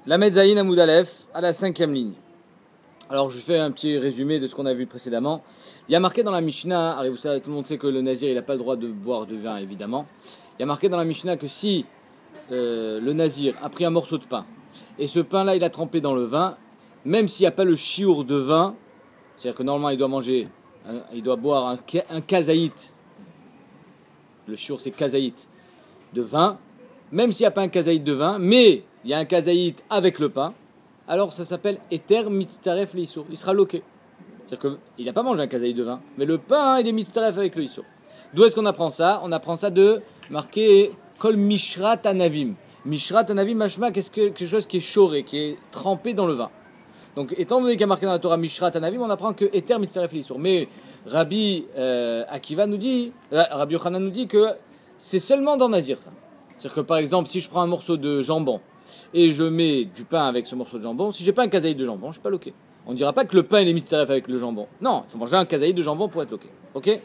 La Medzaïn Amoud Aleph à la 5e ligne. Alors je fais un petit résumé de ce qu'on a vu précédemment. Il y a marqué dans la Mishnah, tout le monde sait que le nazir il n'a pas le droit de boire de vin évidemment. Il y a marqué dans la Mishnah que si le nazir a pris un morceau de pain et ce pain là il a trempé dans le vin, même s'il n'y a pas le chiour de vin, c'est-à-dire que normalement il doit manger, il doit boire un kazaït, le chiour c'est kazaït de vin, même s'il n'y a pas un kazaït de vin, mais il y a un kazaït avec le pain, alors ça s'appelle Eter Mitztaref l'Issour. Il sera loqué. C'est-à-dire qu'il n'a pas mangé un kazaït de vin, mais le pain, il est Mitztaref avec le Issour. D'où est-ce qu'on apprend ça? On apprend ça de marquer Kol Mishrat Anavim. Mishrat Anavim, mashma, quelque chose qui est choré, qui est trempé dans le vin. Donc, étant donné qu'il y a marqué dans la Torah Mishrat Anavim, on apprend que Eter Mitztaref l'Issour. Mais Rabbi Akiva nous dit, Rabbi Yochanan nous dit que c'est seulement dans Nazir, ça. C'est-à-dire que par exemple, si je prends un morceau de jambon et je mets du pain avec ce morceau de jambon, si j'ai pas un kazaït de jambon, je suis pas loqué. On ne dira pas que le pain est mitzaref avec le jambon. Non, il faut manger un kazaït de jambon pour être loqué. Ok?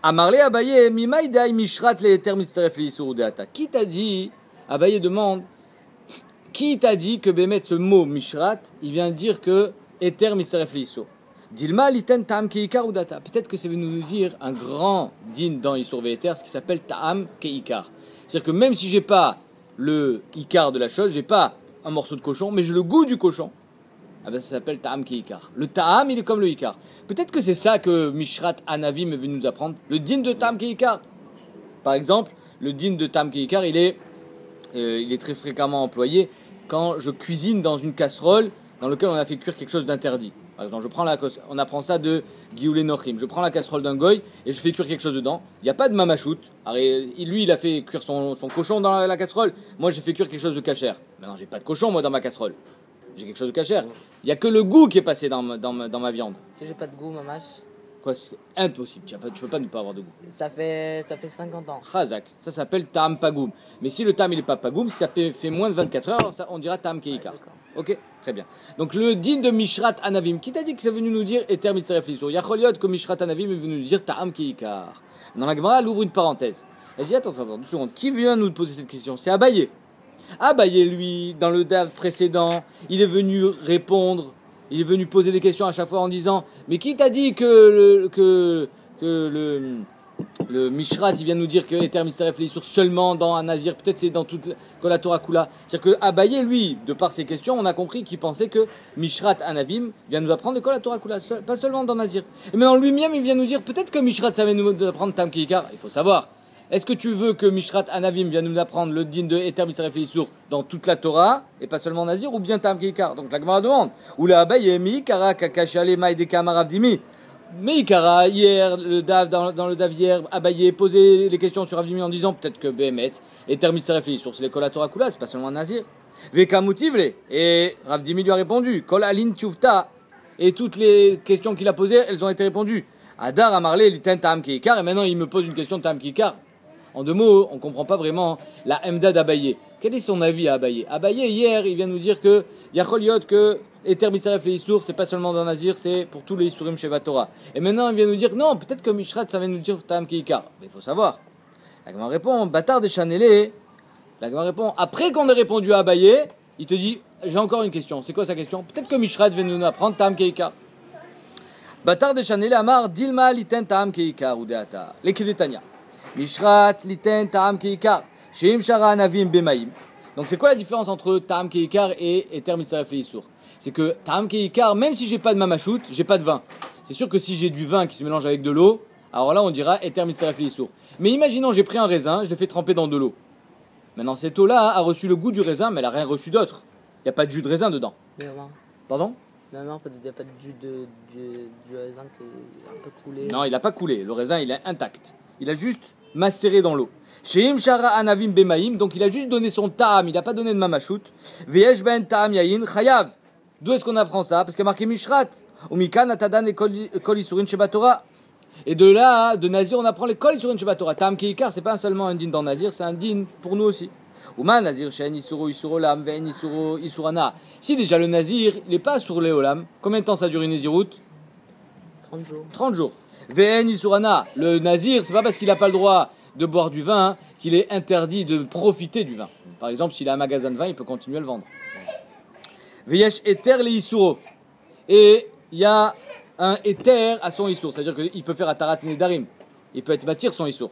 Amarle Abaye, mimaïdaï mishrat le eter mitzaref li isur udeata. Qui t'a dit, Abaye demande, qui t'a dit que Bémet, ce mot mishrat, il vient dire que eter mitzaref li isur? Dilma liten ta'am keikar udata. Peut-être que c'est venu nous dire un grand din dans Isur ve'eter, ce qui s'appelle ta'am keikar. C'est-à-dire que même si j'ai pas le ikar de la chose, j'ai pas un morceau de cochon, mais j'ai le goût du cochon, ah ben ça s'appelle ta'am keikar. Le ta'am, il est comme le ikar. Peut-être que c'est ça que Mishrat Anavim est venu nous apprendre. Le din de ta'am keikar. Par exemple, le din de ta'am keikar, il est très fréquemment employé quand je cuisine dans une casserole dans laquelle on a fait cuire quelque chose d'interdit. Par exemple, on apprend ça de Gioulé Nochim. Je prends la casserole d'un goy et je fais cuire quelque chose dedans. Il n'y a pas de mamachout. Lui, il a fait cuire son cochon dans la casserole. Moi, j'ai fait cuire quelque chose de cachère. Maintenant, j'ai pas de cochon, moi, dans ma casserole. J'ai quelque chose de cachère. Il n'y a que le goût qui est passé dans ma viande. Si j'ai pas de goût, mamache. Quoi, c'est impossible. Tu peux pas ne pas avoir de goût. Ça fait 50 ans. Chazak. Ça s'appelle Ta'am Pagoum. Mais si le Ta'am, il n'est pas Pagoum, si ça fait moins de 24 heures, ça, on dira Ta'am Keikar. Ok, très bien. Donc le din de Mishrat Anavim, qui t'a dit que c'est venu nous dire Eter Mitzaref l'Issour? Yacholiot que Mishrat Anavim est venu nous dire Ta'am Keikar. Dans la Gemara, elle ouvre une parenthèse. Elle dit attends, 2 secondes. Qui vient nous poser cette question? C'est Abaye. Abaye, lui, dans le DAV précédent, il est venu répondre, il est venu poser des questions à chaque fois en disant mais qui t'a dit que le Mishrat, il vient nous dire que Eter Mitzaref l'Issour seulement dans un nazir, peut-être c'est dans toute la Torah Kula. C'est-à-dire que Abaye, lui, de par ses questions, on a compris qu'il pensait que Mishrat Anavim vient nous apprendre de la Torah Kula, pas seulement dans nazir. Et maintenant lui-même, il vient nous dire peut-être que Mishrat, ça vient nous apprendre Ta'am Keikar. Il faut savoir. Est-ce que tu veux que Mishrat Anavim vienne nous apprendre le din de Eter Mitzaref l'Issour dans toute la Torah, et pas seulement nazir, ou bien Ta'am Keikar? Donc la Gemara demande. Ou la Abaye, mi, kara, kakashale, maïde, kamarav, dimi. Mais Ikara, hier, dans le DAV hier, Abaye posait les questions sur Rav Dimi en disant peut-être que Béhémet et Termit Saref l'Issour, c'est l'école à Torah Kula, c'est pas seulement un nazir. Veka Moutivle, et Rav Dimi lui a répondu, Kol Alin Tuvta, et toutes les questions qu'il a posées, elles ont été répondues. Adar a marlé l'iten Ta'am Keikar, et maintenant il me pose une question de Ta'am Keikar. En 2 mots, on comprend pas vraiment la Emda d'Abaye. Quel est son avis à Abaye? Abaye, hier, il vient nous dire que Yacholiot, que Eter Mitzaref l'Issour, c'est pas seulement dans Nazir, c'est pour tous les Issurim Sheva Torah. Et maintenant, il vient nous dire, non, peut-être que Mishrat, ça vient nous dire Ta'am Keikar. Mais il faut savoir. La Gemara répond, Bâtard des Chanelé. La Gemara répond, après qu'on ait répondu à Abaye, il te dit, j'ai encore une question. C'est quoi sa question? Peut-être que Mishrat vient nous apprendre Ta'am Keikar. Bâtard des Chanelé, Amar, Dilma, Liten, Ta'am Keikar, ou Deata. L'Ekedetania. Mishrat, Liten, Ta'am Keikar. Sheim Shara Anavim Bemaim. Donc c'est quoi la différence entre Ta'am Keikar et Eter Mitzaref l'Issour? C'est que Ta'am Keikar, même si j'ai pas de mamachout, j'ai pas de vin. C'est sûr que si j'ai du vin qui se mélange avec de l'eau, alors là on dira Eter Mitzaref l'Issour. Mais imaginons j'ai pris un raisin, je l'ai fait tremper dans de l'eau. Maintenant cette eau-là a reçu le goût du raisin, mais elle a rien reçu d'autre. Il n'y a pas de jus de raisin dedans. Mais non. Pardon? Mais non, peut-être il n'y a pas de jus du raisin qui est un peu coulé. Non, il n'a pas coulé. Le raisin il est intact. Il a juste macéré dans l'eau. Sheim Shara Anavim Bemaim, donc il a juste donné son ta'am, il n'a pas donné de mamachout. Veyesh ben ta'am yayin chayav. D'où est-ce qu'on apprend ça? Parce qu'il y a marqué Mishrat. Umikan atadan et kol isurin sheba Torah. Et de là, de Nazir, on apprend les kol isurin sheba Torah. Ta'am Keikar, c'est pas seulement un din dans Nazir, c'est un din pour nous aussi. Uma Nazir she'en isuro isurolam ve'en isuro isurana. Si déjà le Nazir, il n'est pas sur les olam, combien de temps ça dure une Naziroute? 30 jours. 30 jours. Ve'en isurana. Le Nazir, c'est pas parce qu'il n'a pas le droit de boire du vin qu'il est interdit de profiter du vin. Par exemple, s'il a un magasin de vin, il peut continuer à le vendre. Veyesh eter le isuro. Et il y a un éther à son issour, c'est-à-dire qu'il peut faire atarat nedarim. Il peut être bâtir son issour.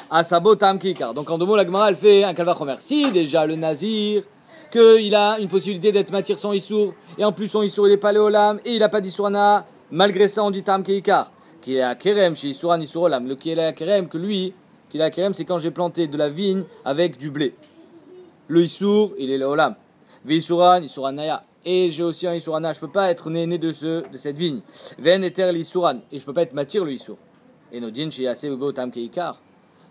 Asabo tam kikar. Donc en deux mots, la Gemara elle fait un kalvachomer. Si déjà le nazir, qu'il a une possibilité d'être matière son issour, et en plus son issour il est pas léolam, et il n'a pas d'issourana, malgré ça on dit tam kikar. Qu'il est à kerem chez isouran isourolam. Le qui est à kerem, que lui, qu'il est à kerem, c'est quand j'ai planté de la vigne avec du blé. Le issour, il est léolam. Veisouran, isouranaya. Et j'ai aussi un issourana, je peux pas être né de cette vigne. Ven eter l'isouran. Et je peux pas être matière le issour. Et Nodin chez assez beau tam kikar.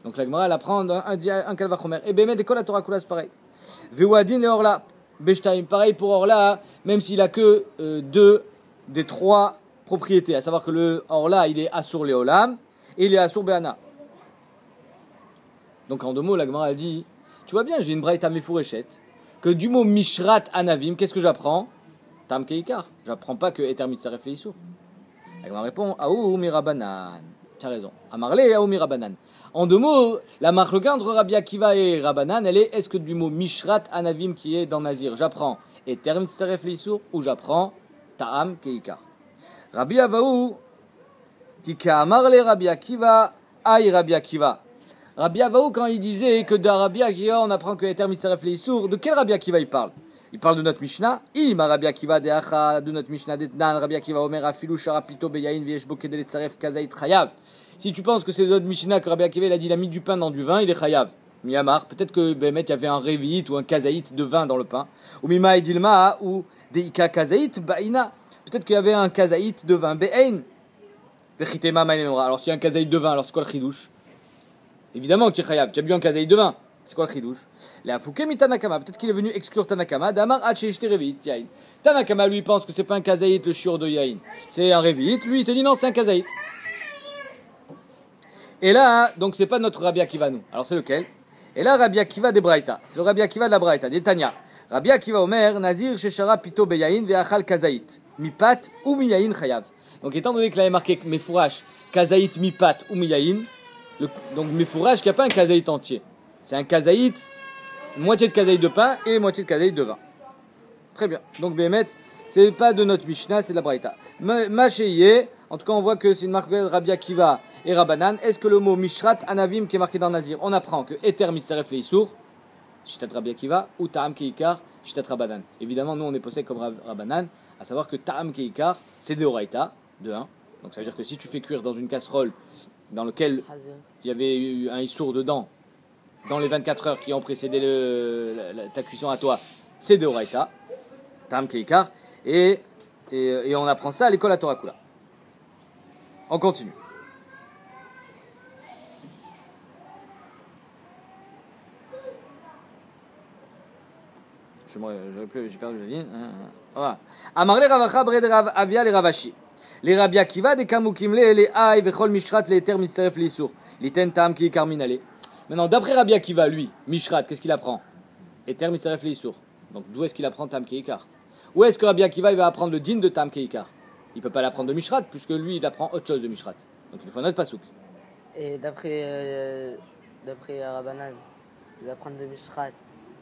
Donc la Gemara elle apprend un kalvachomer. Et Bémet d'école la Torah Koulas pareil. Vewadin et Orla. Beshtaim pareil pour Orla, même s'il a que 2 des 3 propriétés. À savoir que le Orla il est Assour Léolam et il est Assour Béana. Donc en deux mots, la Gemara elle dit tu vois bien, j'ai une braïta mefureshet que du mot Mishrat Anavim, qu'est-ce que j'apprends? Tam Keikar. J'apprends pas que Eter Mitzaref Leisur. La Gemara répond Aou Mirabanan. Tu as raison. Amarle Aou Mirabanan. En deux mots, la marloquin entre Rabbi Akiva et Rabbanan, elle est que du mot Mishrat Anavim qui est dans Nazir, j'apprends Eter Mitzaref Leisur ou j'apprends Ta'am Keikar. Rabbi Avaou qui Amarle Rabbi Akiva aïe Rabbi Akiva. Rabbi Avaou, quand il disait que de Rabbi Akiva on apprend que Eter Mitzaref Leisur, de quel Rabbi Akiva il parle? Il parle de notre Mishnah. Ima Rabbi Akiva de Acha, de notre Mishnah d'Etnan, Rabbi Akiva Omer Afilu Sharapito Beyain Vieshbo Kedel Tzaref Kazait Chayav. Si tu penses que c'est notre Mishnah que Rabbi Akiva il a dit il a mis du pain dans du vin, il est Chayav. Miyamar, peut-être que Behemet il y avait un révit ou un kazaït de vin dans le pain. Ou Mima Edilma ou Deika Kazaït Baina. Peut-être qu'il y avait un kazaït de vin. Be'ein. Vechitema Maïnemora. Alors s'il y a un kazaït de vin, alors c'est quoi le chidouche? Évidemment que tu es Chayav. Tu as bu un kazaït de vin. C'est quoi le chidouche? La Fouké mi Tanakama. Peut-être qu'il est venu exclure Tanakama. Damar Hacheshte Revit Yain. Tanakama lui pense que c'est pas un kazaït le shiur de Yain. C'est un Revit. Lui il te dit non, c'est un kazaït. Et là, donc c'est pas notre Rabbi Akiva nous. Alors c'est lequel? Et là, Rabbi Akiva des Braïta. C'est le Rabbi Akiva de la Braïta, des Tanya. Rabbi Akiva Omer, Nazir, Sheshara, Pito, Beyain, Veachal, Kazaït. Mipat ou Miyain, Chayav. Donc étant donné que là est marqué Mefourash, Kazaït, Mipat ou Miyain, donc Mefourash, qu'il n'y a pas un Kazaït entier. C'est un Kazaït, moitié de Kazaït de pain et moitié de Kazaït de vin. Très bien. Donc Béhémet, c'est pas de notre Mishnah, c'est de la Braïta. Macheye, en tout cas on voit que c'est une marque de Rabbi Akiva et Rabbanan. Est-ce que le mot Mishrat Anavim qui est marqué dans Nazir, on apprend que Eter Mitzaref Leisur, Shitat Rabbi Akiva, ou Ta'am Keikar, Shitat Rabbanan. Évidemment, nous on est possède comme Rabbanan, à savoir que Ta'am Keikar, c'est de Horaïta, de 1. Donc ça veut dire que si tu fais cuire dans une casserole dans laquelle il y avait eu un issour dedans, dans les 24 heures qui ont précédé ta cuisson à toi, c'est de Horaïta, Ta'am Keikar, et on apprend ça à l'école à Torah Kula. On continue. J'ai perdu la ligne. Voilà. Amarle Ravacha Bred Rav Avia les Ravashi. Les Rabbi Akiva des Kamukimle les Aï Vechol Mishrat les Ter Mitzaref Leisur. Liten Tam Ki Karminale. Maintenant, d'après Rabbi Akiva, lui, Mishrat, qu'est-ce qu'il apprend? Eter Mitzaref Leisur. Donc d'où est-ce qu'il apprend Tam Ki Ikar? Où est-ce que Rabbi Akiva il va apprendre le din de Tam Ki Ikar? Il peut pas l'apprendre de Mishrat puisque lui il apprend autre chose de Mishrat. Donc il faut un autre pasouk. Et d'après Rabbanan, ils apprennent de Mishrat.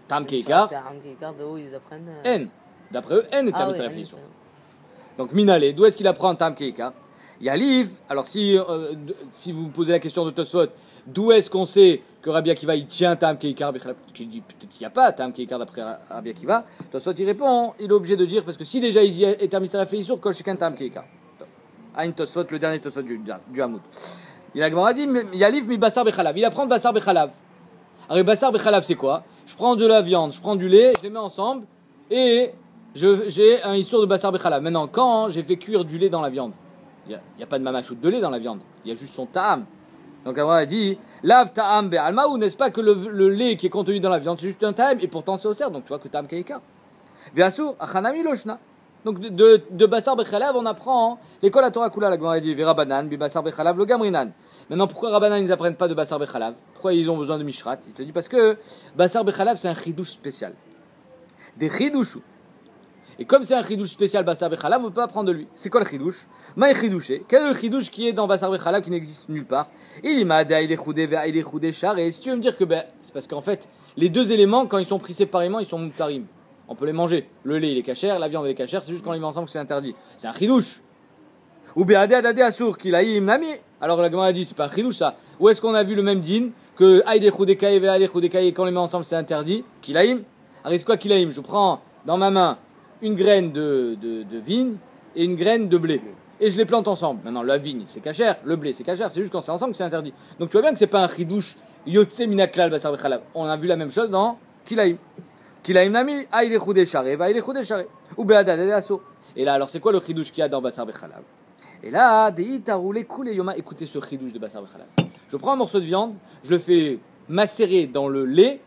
Tam Keikar. Tam Keikar, de où ils apprennent N. D'après eux, N est Ah Tam oui, Mitzaref N, Leisur. Donc Minale, d'où est-ce qu'il apprend Tam Keikar? Yalif. Alors si vous me posez la question de Tosfot, d'où est-ce qu'on sait que Rabbi Akiva il tient Tam Keikar? Qu'il dit peut-être qu'il n'y a pas Tam Keikar d'après Rabbi Akiva. Tosfot il répond, il est obligé de dire parce que si déjà il dit Eter Mitzaref Leisur, kol chacun Tam Keikar. Aïn Tosfot, le dernier Tosfot du Hamoud. Il a dit Yalif mi Basar Bechalav. Il apprend Basar Bechalav. Alors Basar Bechalav c'est quoi? Je prends de la viande, je prends du lait, je les mets ensemble et j'ai un issour de Basar Bechalav. Maintenant, quand j'ai fait cuire du lait dans la viande, il n'y a pas de mamachout de lait dans la viande, il y a juste son ta'am. Donc la a dit Lav ta'am be'alma, ou n'est-ce pas que le lait qui est contenu dans la viande c'est juste un ta'am et pourtant c'est au cerf, donc tu vois que ta'am keika. Ve'asur achanami loshna. Donc de Basar Bechalav on apprend l'école à Torah Kula, la Gemara dit Verabanan, bi Basar Bechalav lo gamrinan. Maintenant, pourquoi Rabbanan ils apprennent pas de Basar Bechalav? Pourquoi ils ont besoin de Mishrat? Il te dit parce que Basar Bechalav c'est un chidouche spécial. Des chidouchou. Et comme c'est un chidouche spécial Bassar Bechalav, on ne peut pas prendre de lui. C'est quoi le chidouche? Maï chidouché. Quel est le chidouche qui est dans Bassar Bechalav qui n'existe nulle part? Il m'a dit, il est choudé, il est choudé, char. Et si tu veux me dire que c'est parce qu'en fait, les deux éléments, quand ils sont pris séparément, ils sont moutarim. On peut les manger. Le lait, il est cachère, la viande, elle est cachère, c'est juste quand on les met ensemble que c'est interdit. C'est un chidouche. Ou bien adé assour, qu'il a nami. Alors la Gemara a dit, c'est pas un chidouche ça. Où est-ce qu'on a vu le même din que aïdé choudekaï, aïdé choudekaï, quand on les met ensemble, c'est interdit? Kilaïm. Alors c'est quoi kilaïm? Je prends dans ma main une graine de vigne et une graine de blé. Et je les plante ensemble. Maintenant, la vigne, c'est cachère, le blé, c'est cachère, c'est juste quand c'est ensemble que c'est interdit. Donc tu vois bien que c'est pas un chidouche yotse minaklal basar bechalav. On a vu la même chose dans kilaïm. Kilaïm nami, aïdé choudé charé, aïdé choudé charé. Ou beada adé assour. Et là, alors c'est quoi le chidouche qu'il y a dans basar bechalav? Et là, Deïta roulé, coulé yoma, écoutez ce chidouche de Bassar Bechalav. Je prends un morceau de viande, je le fais macérer dans le lait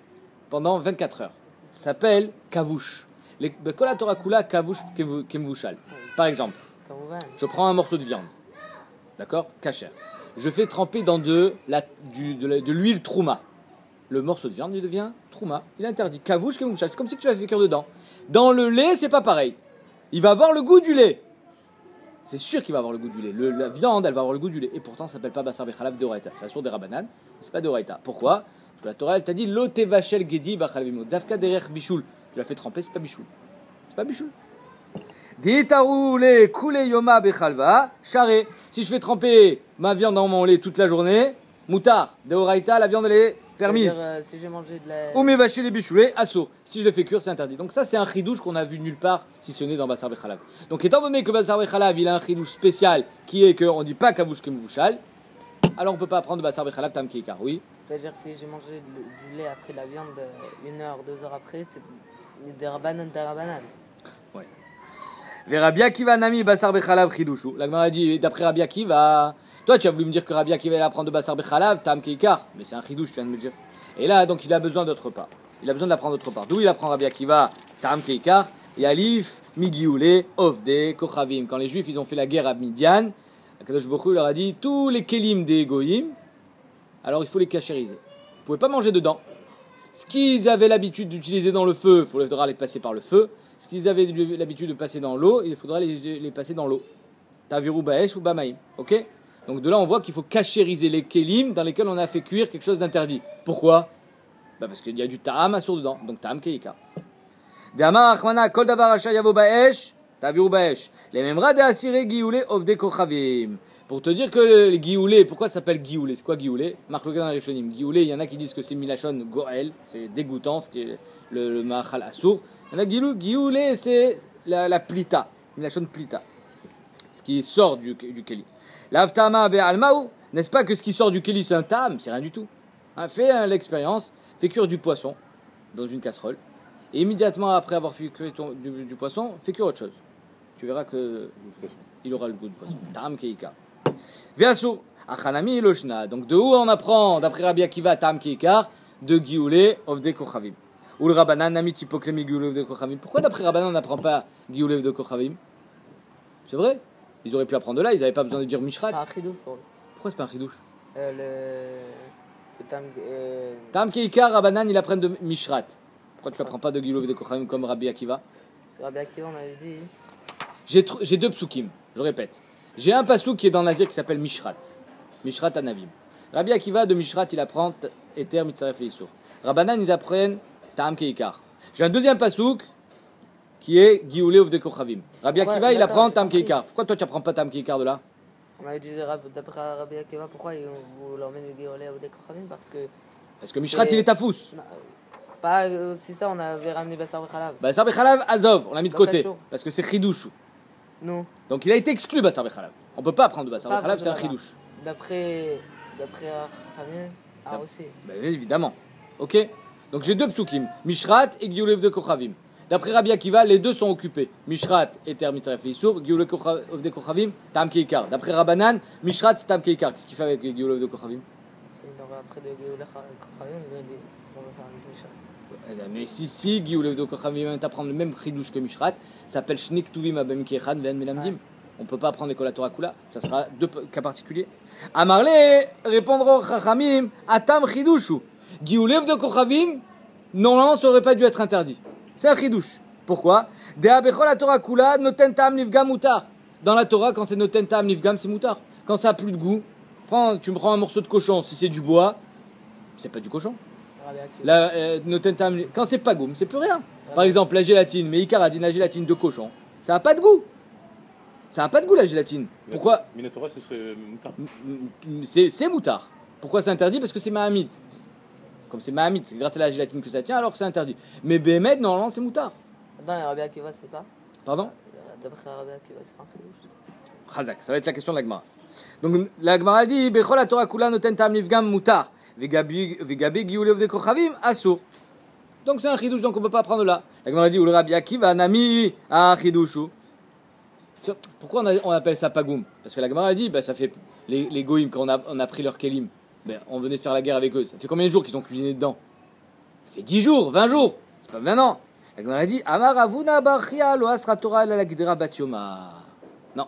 pendant 24 heures. Ça s'appelle kavouche. Les Kol Torah Kula kavouche kemvushal. Par exemple, je prends un morceau de viande, d'accord, kasher. Je fais tremper dans de l'huile trouma. Le morceau de viande, il devient trouma. Il est interdit. Kavouche kemvushal. C'est comme si tu l'avais fait cuire dedans. Dans le lait, c'est pas pareil. Il va avoir le goût du lait. C'est sûr qu'il va avoir le goût du lait. La viande, elle va avoir le goût du lait. Et pourtant, ça s'appelle pas Bassar Bechalav de Oraita. C'est la source des Rabbanan, c'est pas de Oraita. Pourquoi? Parce que la Torah, elle t'a dit Lote vachel gedi bachalvimo. Dafka derech bichoul. Tu l'as fait tremper, c'est pas bichoul. C'est pas bichoul. Ditarou le koule yoma bechalva. Charé. Si je fais tremper ma viande dans mon lait toute la journée, moutar, de Oraita, la viande elle est permise. Si j'ai mangé de la. Ou mes vacher les bichoulés, assour. Si je le fais cuire, c'est interdit. Donc ça, c'est un chidouche qu'on a vu nulle part, si ce n'est dans Bassar Bechalav. Donc étant donné que Bassar Bechalav, il a un chidouche spécial, qui est qu'on ne dit pas kavouche kemvushal, alors on ne peut pas prendre de Bassar Bechalav tam keikar. Oui. C'est-à-dire si j'ai mangé du lait après la viande 1 heure, 2 heures après, c'est des rabanan. Ouais. Ve Rabbi Akiva nami Bassar Bechalav chidouchou. La Gemara dit, d'après Rabbi Akiva, toi tu as voulu me dire que Rabbi Akiva allait apprendre de Bassar Bechalav tam keikar, mais c'est un chidouche, tu viens de me dire. Et là, donc, il a besoin d'autre part. Il a besoin d'apprendre d'autre part. D'où il apprend Rabbi Akiva, Tam Keikar, et Alif, Migioule, Ovde, Kochavim. Quand les Juifs, ils ont fait la guerre à Midian, Akadosh Baruch Hu leur a dit, tous les kelim des Goïm, alors il faut les cachériser. Vous ne pouvez pas manger dedans. Ce qu'ils avaient l'habitude d'utiliser dans le feu, il faudra les passer par le feu. Ce qu'ils avaient l'habitude de passer dans l'eau, il faudra les passer dans l'eau. Taviru Baesh ou Bamaïm. Ok? Donc de là, on voit qu'il faut cachériser les kelim dans lesquels on a fait cuire quelque chose d'interdit. Pourquoi? Parce qu'il y a du ta'am assour dedans. Donc ta'am keika. De'amar achmana kol davar asher yavo ba'esh, taviru ba'esh. Les memra de asire gioulé ovde kochavim. Pour te dire que les gioulé, pourquoi ça s'appelle gioulé? C'est quoi gioulé? Marc le dans les rishonim. Gioulé, il y en a qui disent que c'est milachon goel, c'est dégoûtant, ce qui est le ma'achal assour. Il y en a gioulé, c'est la plita, milachon plita. Ce qui sort du keli. L'avtama be'almaou, n'est-ce pas que ce qui sort du keli c'est un tam? C'est rien du tout. Fais l'expérience, fais cuire du poisson dans une casserole, et immédiatement après avoir fait cuire du poisson, fais cuire autre chose. Tu verras que il aura le goût du poisson. Tam keika. Ve'asur, achanami loshna. Donc de où on apprend, d'après Rabbi Akiva, tam keikar, de gioulé ovde kochavim. Ou le Rabbanan nami tipoklemi gioulé ovde kochavim. Pourquoi d'après Rabbanan on n'apprend pas gioulé ovde kochavim? C'est vrai? Ils auraient pu apprendre de là, ils n'avaient pas besoin de dire mishrat. Pas un chidouche pour lui. Pourquoi c'est pas un chidouche? Tam Keikar, Rabbanan, ils apprennent de mishrat. Pourquoi tu n'apprends pas de Gilov de Kochaim comme Rabbi Akiva? C'est Rabbi Akiva, on avait dit. J'ai deux psukim, je répète. J'ai un pasouk qui est dans Nazir qui s'appelle mishrat. Mishrat Anavim. Rabbi Akiva de mishrat, il apprend Eter Mitzaref et Issour. Rabbanan, ils apprennent Tam Keikar. J'ai un deuxième pasouk qui est Gioulé de Kochavim. Rabbi Akiva, il apprend Tam Keikar. Pourquoi toi tu n'apprends pas Tam Keikar de là? On avait dit d'après Rabbi Akiva, pourquoi vous l'emmènez le Gioulé de Kochavim? Parce que Mishrat il est tafous. Pas si ça, on avait ramené Bassar Bechalav. Bassar Bechalav, Azov, on l'a mis de côté. Parce que c'est Chidouche. Non. Donc il a été exclu Bassar Bechalav. On ne peut pas apprendre de Bassar Bechalav, c'est un Chidouche. D'après Khamim, aussi. Évidemment. Ok. Donc j'ai deux psukim, Mishrat et Giolev de Kochavim. D'après Rabbi Akiva, les deux sont occupés. Mishrat et Ter Mitzaref Issour, Giolev de Kochavim, Tam Keikar. D'après Rabbanan, Mishrat c'est Tam Keikar. Qu'est-ce qu'il fait avec Giolev de Kochavim? Après de Giolev de Kochavim, on va faire avec Mishrat. Mais si Giolev de Kochavim t'apprend le même chidouche que Mishrat, ça s'appelle Shnik Tuvim Abem Kechan Ven Melamdim. On ne peut pas apprendre les Kol Torah Kula, ça sera deux cas particuliers. Amarle répondront Chachamim Atam Chidushu. Giolev de Kochavim, normalement ça aurait pas dû être interdit. C'est un chidouche. Pourquoi? Dea bechol la Torah kula noten tam nifgam mutar. Dans la Torah, quand c'est noten tam nifgam, c'est mutar. Quand ça a plus de goût, tu me prends un morceau de cochon, si c'est du bois, c'est pas du cochon. La, noten tam, quand c'est pas goum, c'est plus rien. Par exemple, la gélatine, mais Icar a dit la gélatine de cochon, ça a pas de goût. Ça a pas de goût la gélatine. Pourquoi? Mais la Torah, ce serait moutard. C'est moutard. Pourquoi c'est interdit? Parce que c'est mahamid. Comme c'est mahamid, c'est grâce à la gélatine que ça tient, alors que c'est interdit. Mais Béhémet, normalement, c'est moutard. Non, Rabbi Akiva, c'est pas. Pardon? D'après Rabbi Akiva, c'est pas un chidouche. Chazak, ça va être la question de la Gemara. Donc la Gemara dit Bechol la Torah kula noten tam nifgam mutar. Vegabi gioulé de kochavim asur. Donc c'est un chidouche, donc on ne peut pas prendre là. La Gemara dit ou le Rabbi Akiva nami a chidouchou. Pourquoi on appelle ça pagoum? Parce que la Gemara dit ça fait les goïms quand on a pris leur kelim, on venait de faire la guerre avec eux. Ça fait combien de jours qu'ils ont cuisiné dedans? Ça fait 10 jours, 20 jours. C'est pas maintenant. La Gemara dit Amar avuna barchia lo asra Torah la gdera batioma. Non.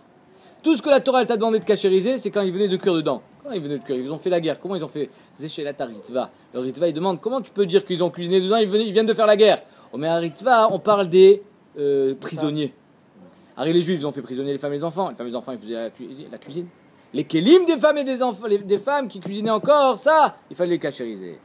Tout ce que la Torah elle t'a demandé de cachériser, c'est quand ils venaient de cuire dedans. Quand ils venaient de cuire, ils ont fait la guerre. Comment ils ont fait? Zéchelat Ritva. Le Ritva il demande comment tu peux dire qu'ils ont cuisiné dedans, ils viennent de faire la guerre. Oh, mais à Ritva, on parle des prisonniers. Alors les juifs ils ont fait prisonnier les femmes et les enfants. Les femmes et les enfants ils faisaient la cuisine. Les kélim des femmes et des enfants, des femmes qui cuisinaient encore, ça, il fallait les cachériser.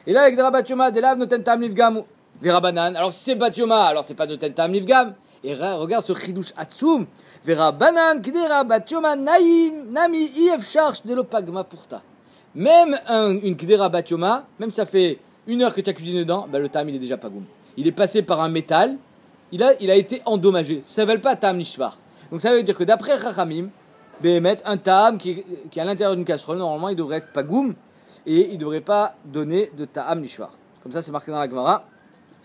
Et là avec des rabatioma, des laves noten tam livgam, des rabanan. Alors si c'est batioma, alors c'est pas noten tam livgam. Et regarde ce chidouche atsum. Vera banan kidera batioma naim nami ifshar de l'opagma pourta. Même une kidera batioma, même ça fait 1 heure que tu as cuisiné dedans, le tam il est déjà pagoum. Il est passé par un métal, il a été endommagé. Ça s'appelle pas tam nishvar. Donc ça veut dire que d'après Chachamim, Béhémet, un tam qui est à l'intérieur d'une casserole, normalement il devrait être pagoum et il ne devrait pas donner de tam nishvar. Comme ça c'est marqué dans la Gemara.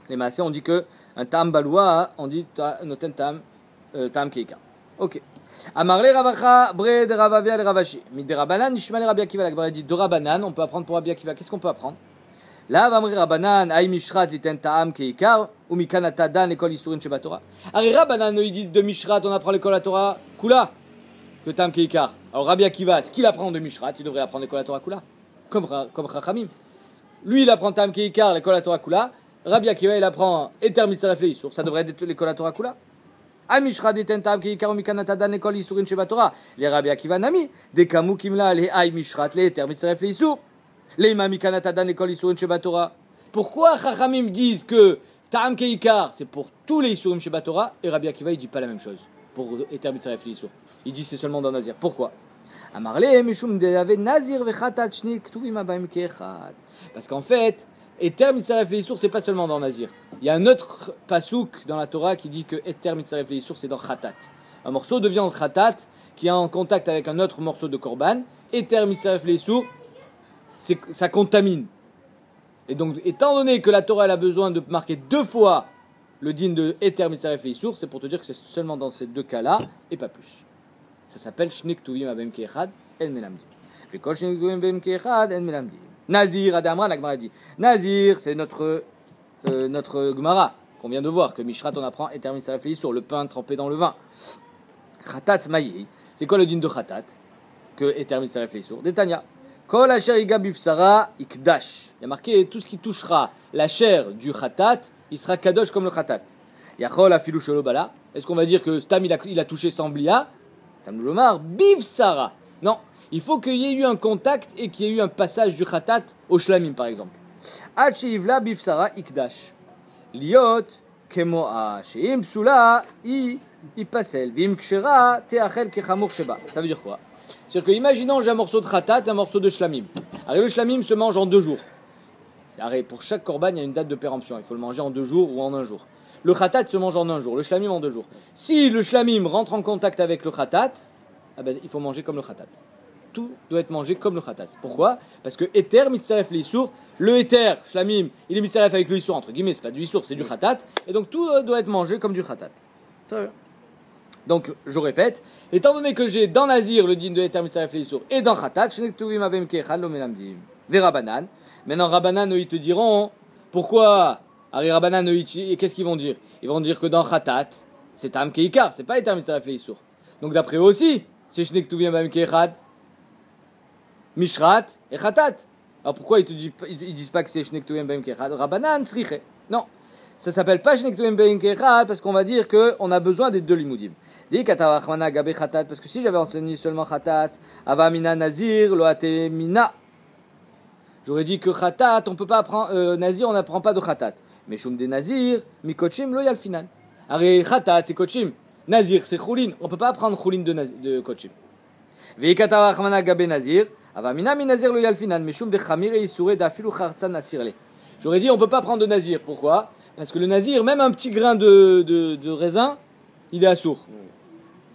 Les Maaseh on dit que un tam baloua, on dit noten tam keika. Ok. Amarle ravacha bre de ravavia de ravashi. Mi de rabanan nishmale Rabbi Akiva. La Gemara dit de rabanan, on peut apprendre pour Rabbi Akiva. Qu'est-ce qu'on peut apprendre? Là, vamri rabanan ay mishrat liten tam keikar ou mikanata dan l'école isurin sheba Torah. Ari rabanan ils disent de mishrat, on apprend l'école la Torah kula que tam keikar. Alors Rabbi Akiva, ce qu'il apprend de mishrat, il devrait apprendre l'école la Torah kula. Comme Chachamim. Lui il apprend tam keikar l'école la Torah kula. Rabbi Akiva il apprend Eter Mitzaref Leisur, ça devrait être l'école la Torah kula. Amishra de tentam ki karu mikanata dan l'école isurin sheba Torah. Les Rabbi Akiva nami de kamu kimla les ay mishrat les Eter Mitzaref Leisur. Les imam mikanata dan l'école isurin sheba Torah. Pourquoi Chachamim disent que Ta'am Keikar c'est pour tous les isurim sheba Torah et Rabbi Akiva il dit pas la même chose pour Eter Mitzaref Leisur. Il dit c'est seulement dans Nazir. Pourquoi? Amarle mishum de ave Nazir vechatat shni ktuvim abaim keechad. Parce qu'en fait Eter Mitzaref Leisur, c'est pas seulement dans Nazir. Il y a un autre pasouk dans la Torah qui dit que Eter Mitzaref Leisur, c'est dans Khatat. Un morceau de viande Khatat qui est en contact avec un autre morceau de Korban. Eter Mitzaref Leisur, ça contamine. Et donc, étant donné que la Torah elle a besoin de marquer 2 fois le din de Eter Mitzaref Leisur, c'est pour te dire que c'est seulement dans ces 2 cas-là et pas plus. Ça s'appelle Shnek Tuvim Abem Keechad El Melamdim. Vekol Shnek Tuvim Abem Keechad El Melamdim. Nazir, Adamra, la Gemara dit. Nazir, c'est notre Gemara qu'on vient de voir, que Mishrat on apprend Eter Mitzaref Leisur, le pain trempé dans le vin. Khatat Mayi, c'est quoi le din de Khatat? Que Eter Mitzaref Leisur. Detania. Kol asher iga bifsara ikdash. Il y a marqué tout ce qui touchera la chair du Khatat, il sera kadosh comme le Khatat. Yachol afilu shelo bala. Est-ce qu'on va dire que Stam il a touché sans blia? Tam lomar bifsara. Non. Il faut qu'il y ait eu un contact et qu'il y ait eu un passage du khatat au shlamim par exemple. Achivla bifsara ikdash. Liot kemoa sheim psula i pasel vim kshera teachel kechamur sheba. Ça veut dire quoi? C'est-à-dire que imaginons j'ai un morceau de khatat et un morceau de shlamim. Alors le shlamim se mange en 2 jours. Alors, pour chaque korban il y a une date de péremption. Il faut le manger en 2 jours ou en 1 jour. Le khatat se mange en 1 jour. Le shlamim en 2 jours. Si le shlamim rentre en contact avec le khatat, il faut manger comme le khatat. Tout doit être mangé comme le khatat. Pourquoi? Parce que Eter Mitzaref Leisur, le Eter, Shlamim, il est Mitzaref avec le Isur, entre guillemets, c'est pas du Isur, c'est du khatat, et donc tout doit être mangé comme du khatat. Très bien. Donc, je répète, étant donné que j'ai dans Nazir le din de Eter Mitzaref Leisur et dans khatat, Shnek Tuvim Abem Keechad Lo Melamdim. Ve Rabanan. Maintenant, Rabanan, ils te diront, pourquoi? Ari Rabanan, qu'est-ce qu'ils vont dire? Ils vont dire que dans khatat, c'est Tam Keikar, c'est pas Eter Mitzaref Leisur. Donc, d'après eux aussi, c'est Shnek Tuvim Abem Keechad. Mishrat et Khatat. Alors pourquoi ils disent pas que c'est Shnek Tuvim Bem Kechad? Rabanan Sriche. Non. ça s'appelle pas Shnek Tuvim Beim Kechad parce qu'on va dire qu'on a besoin des deux limoudim. Dis Katarachmana Gabe Khatat, parce que si j'avais enseigné seulement Khatat, Avamina Nazir, Loate Mina. J'aurais dit que Khatat, on peut pas apprendre, Nazir, on n'apprend pas de Khatat. Mais Shum des Nazir, Mikochim, Lo Yalfinan. Arrête, Khatat, c'est Kochim. Nazir, c'est Choulin. On peut pas apprendre Choulin de Kochim. Veikatarachmana Gabe Nazir, Avamina Mi Nazir, Lo Yalfinan, Meshum de Khamir et Isoure d'Afilu Khartsan Nasirle. J'aurais dit, on peut pas prendre de Nazir. Pourquoi? Parce que le Nazir, même un petit grain de raisin, il est assourd.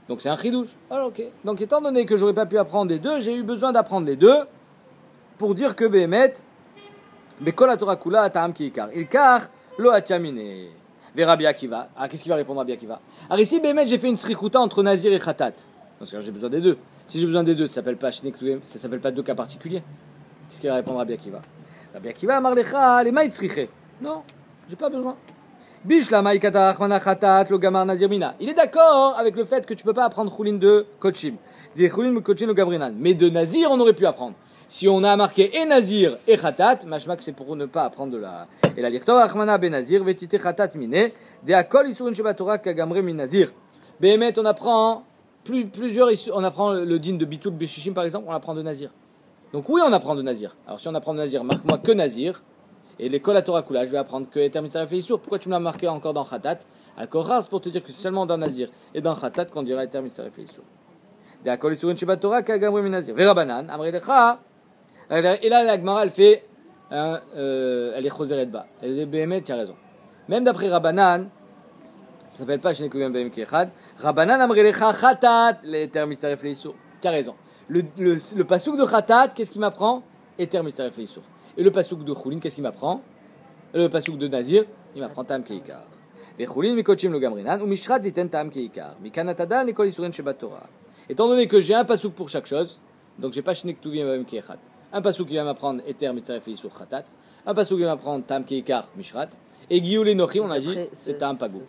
Donc c'est un chidouche. Alors ok. Donc étant donné que j'aurais pas pu apprendre les deux, j'ai eu besoin d'apprendre les deux pour dire que Behemet, Bekol HaTorah Kula Ta'am Ki Ikar. Ikar lo Atiamine. Ve Rabbi Akiva. Ah, qu'est-ce qu'il va répondre Rabbi Akiva? Alors ici, Behemet, j'ai fait une srichuta entre Nazir et Khatat. Parce que j'ai besoin des deux. Si j'ai besoin des deux, ça s'appelle pas Shnek Tuvim, ça s'appelle pas deux cas particuliers. Qu'est-ce qu'il va répondre Rabbi Akiva? Rabbi Akiva Amar Lecha les maït sriche. Non, j'ai pas besoin. Il est d'accord avec le fait que tu ne peux pas apprendre Choulin de Kochim. Mais de Nazir, on aurait pu apprendre. Si on a marqué et Nazir et Khatat, machmak c'est pour ne pas apprendre de la. Et la lichtor achmana ben Nazir vetite Khatat mine de akol isurin shebatora kagamre min Nazir. Behemet, on apprend plusieurs. On apprend le din de Bitul Beshishim par exemple, on apprend de Nazir. Donc oui, on apprend de Nazir. Alors si on apprend de Nazir, marque-moi que Nazir. Et l'école à Torah Kula, je vais apprendre que Eter Mitzaref Leisur. Pourquoi tu me l'as marqué encore dans Khatat? Al-Korra, c'est pour te dire que c'est seulement dans Nazir et dans Khatat qu'on dira Eter Mitzaref Leisur. De Akol Isurin Shebat Torah Kagamre min Nazir. Verabanan, Amre Lecha. Et là, la Gemara, elle fait, elle est choseret bas. Elle est Behemet, tu as raison. Même d'après Rabbanan, ça s'appelle pas Shnek Tuvim Beim Kechad. Rabbanan Amre Lecha Khatat, l'Eter Mitzaref Leisur. Tu as raison. Le pasouk de Khatat, qu'est-ce qu'il m'apprend? Eter Mitzaref Leisur. Et le pasouk de Choulin, qu'est-ce qu'il m'apprend? Le pasouk de Nazir, il m'apprend Tam Keikar. Les Choulin, Mikochim le Gamrinan, ou Mishrat Diten Tam Keikar. Mikanatada, Nikol Isuren Shebat Torah. Étant donné que j'ai un pasouk pour chaque chose, donc j'ai pas Shnek Tuvim Beim Kechad. Un pasouk qui va m'apprendre Eter Mitzaref Leisur Khatat. Un pasouk qui va m'apprendre Tam Keikar, Mishrat. Et Gioul et Nochi, on a dit, c'est Tam Pagou.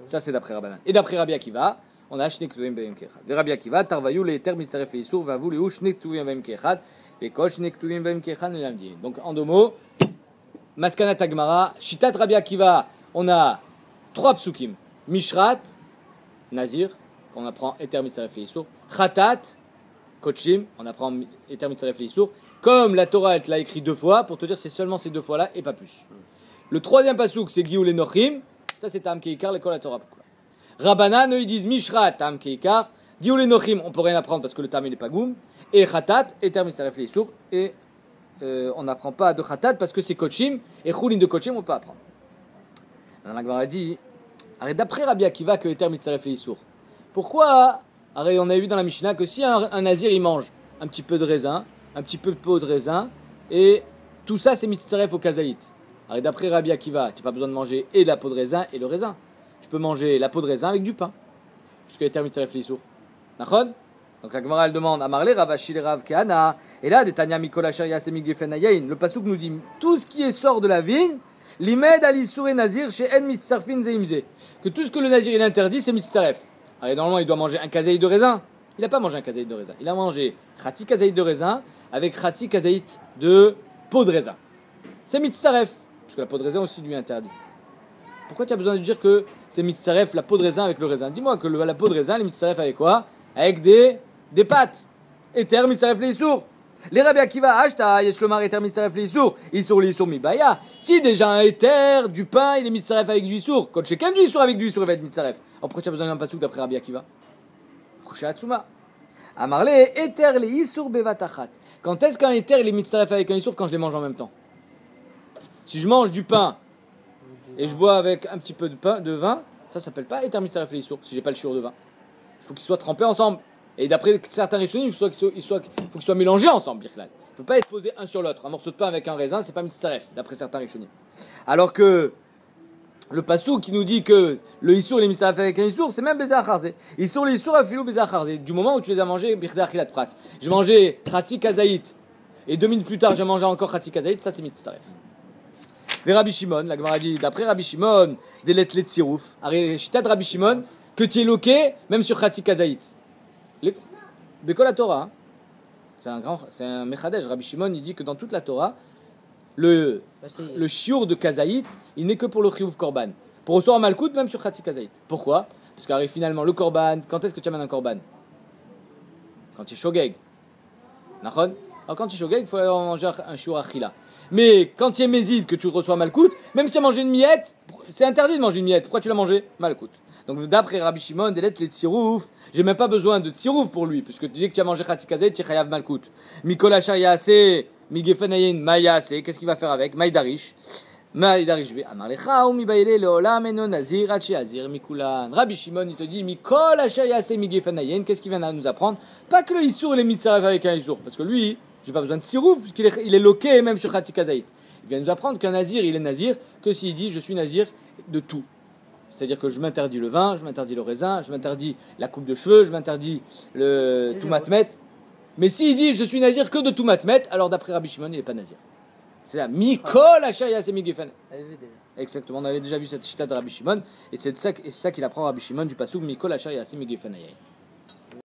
Ça, c'est d'après Rabbanan. Et d'après Rabbi Akiva, on a Shnek Tuvim Beim Kechad. Et Rabbi Akiva, Tarvayou le Eter Mitzaref Leisur, va vous le Shnek Tuvim Beim Kechad. Donc en deux mots, Maskana Tagmara, Shitat Rabbi Akiva, on a trois psukim. Mishrat, Nazir, qu'on apprend Eter Mitzaref Leisur. Khatat, Kochim, on apprend Eter Mitzaref Leisur. Comme la Torah, elle te l'a écrit deux fois, pour te dire c'est seulement ces deux fois-là et pas plus. Le troisième pasuk, c'est Gioul et Nochim. Ça c'est Tam Keikar, l'école la Torah. Rabbanan, eux, ils disent Mishrat, Tam Keikar. Gioul et Nochim, on peut rien apprendre parce que le Tam il n'est pas goum. Et Khatat, Eter Mitzaref Leisur. Et on n'apprend pas de Khatat parce que c'est Kochim. Et Choulin de Kochim, on peut apprendre. Alors la Gemara dit, arrête d'après Rabbi Akiva que Eter Mitzaref Leisur. Pourquoi? Arrête, on avait vu dans la Mishnah que si un Nazir il mange un petit peu de raisin, un petit peu de peau de raisin, et tout ça c'est Mitzaref au Kazaït. Arrête d'après Rabbi Akiva, tu n'as pas besoin de manger et la peau de raisin et le raisin. Tu peux manger la peau de raisin avec du pain. Puisque Eter Mitzaref Leisur. Nachon? Donc la Gemara elle demande Amarle Ravashi le Rav Kahana. Et là, Detanya Mikol Asher Yasemik Gefen Hayayin. Le pasuk nous dit tout ce qui est sort de la vigne, Limed Alisur et Nazir chez En Mitzarfin Zeimze. Que tout ce que le Nazir il interdit, c'est Mitzaref. Alors normalement, il doit manger un kazaït de raisin. Il n'a pas mangé un kazaït de raisin. Il a mangé Khati kazaït de raisin avec Khati kazaït de peau de raisin. C'est Mitzaref. Parce que la peau de raisin aussi lui est interdite. Pourquoi tu as besoin de dire que c'est Mitzaref la peau de raisin avec le raisin? Dis-moi que la peau de raisin, elle est Mitzaref avec quoi? Avec des pâtes. Eter Mitzaref Leisur. Les Rabbi Akiva, Ashta, Yeshlomar Eter Mitzaref Leisur. Isur Leisur Mibaya. Si déjà un Eter, du pain, il est Mitzaref avec du Isur. Quand chacun du Isur avec du Isur, il va être Mitzaref. Alors pourquoi tu as besoin d'un pasouk d'après Rabbi Akiva? Couché Atsuma. Amarle, Eter le Isur Bevatachat. Quand est-ce qu'un Eter, il est Mitzaref avec un Isur? Quand je les mange en même temps. Si je mange du pain et je bois avec un petit peu de vin, ça s'appelle pas Eter Mitzaref Leisur. Si j'ai pas le shiur de vin. Il faut qu'ils soient trempés ensemble. Et d'après certains rishonim, il faut qu'ils soient mélangés ensemble. Il ne peut pas être posé un sur l'autre. Un morceau de pain avec un raisin, c'est pas mitzaref, d'après certains rishonim. Alors que le passou qui nous dit que le issour, les mitzaref avec un issour, c'est même bézé acharze. Issour, les issour, afilou bézé acharze. Du moment où tu les as mangés, birda achilat pras. J'ai mangé khatsi kazaït. Et 2 minutes plus tard, j'ai mangé encore khatsi kazaït, ça c'est mitzaref. Et Rabbi Shimon, la Gemara dit, d'après Rabbi Shimon, des lettres de tsirouf. Shitat Rabbi Shimon, que tu es loqué, même sur khatsi kazaït. Bekol la Torah, c'est un mechadej. Rabbi Shimon, il dit que dans toute la Torah, le Bah, ça y est. le shiur de kazaït, il n'est que pour le chiyuv korban. Pour recevoir un malkout, même sur Khatsi kazaït. Pourquoi? Parce qu'arrive finalement le korban. Quand est-ce que tu amènes un korban? Quand tu es shogeg. Nachon? Alors quand tu es shogeg, il faut manger un shiur achila. Mais quand tu es mézid, que tu reçois malkout, même si tu as mangé une miette, c'est interdit de manger une miette. Pourquoi tu l'as mangé? Malkout. Donc d'après Rabbi Shimon, des lettres, les tsirouf, j'ai même pas besoin de tsirouf pour lui, puisque tu dis que tu as mangé Khatsi kazaït, tu es chayav malkout. Mikol asher yaaseh, migefenayin mayaseh, qu'est-ce qu'il va faire avec? Maïdarish. Maïdarish be amar lecha ou mibayle leolam eno nazir achi azir mikulan. Rabbi Shimon, il te dit, Mikol asher yaaseh migefenayin, qu'est-ce qu'il vient à nous apprendre? Pas que le issour, les mitzaref avec un issour, parce que lui, j'ai pas besoin de tsirouf, puisqu'il est, il est loqué même sur Khatsi kazaït. Il vient nous apprendre qu'un nazir, il est nazir, que s'il dit, je suis nazir de tout. C'est-à-dire que je m'interdis le vin, je m'interdis le raisin, je m'interdis la coupe de cheveux, je m'interdis le tout matmet. Mais s'il dit je suis nazir que de tout matmet, alors d'après Rabbi Shimon, il n'est pas nazir. C'est là, Mikol Ashaya Semigefen. Exactement, on avait déjà vu cette chita de Rabbi Shimon, et c'est ça qu'il apprend Rabbi Shimon du passouk Mikol Ashaya Semigefen.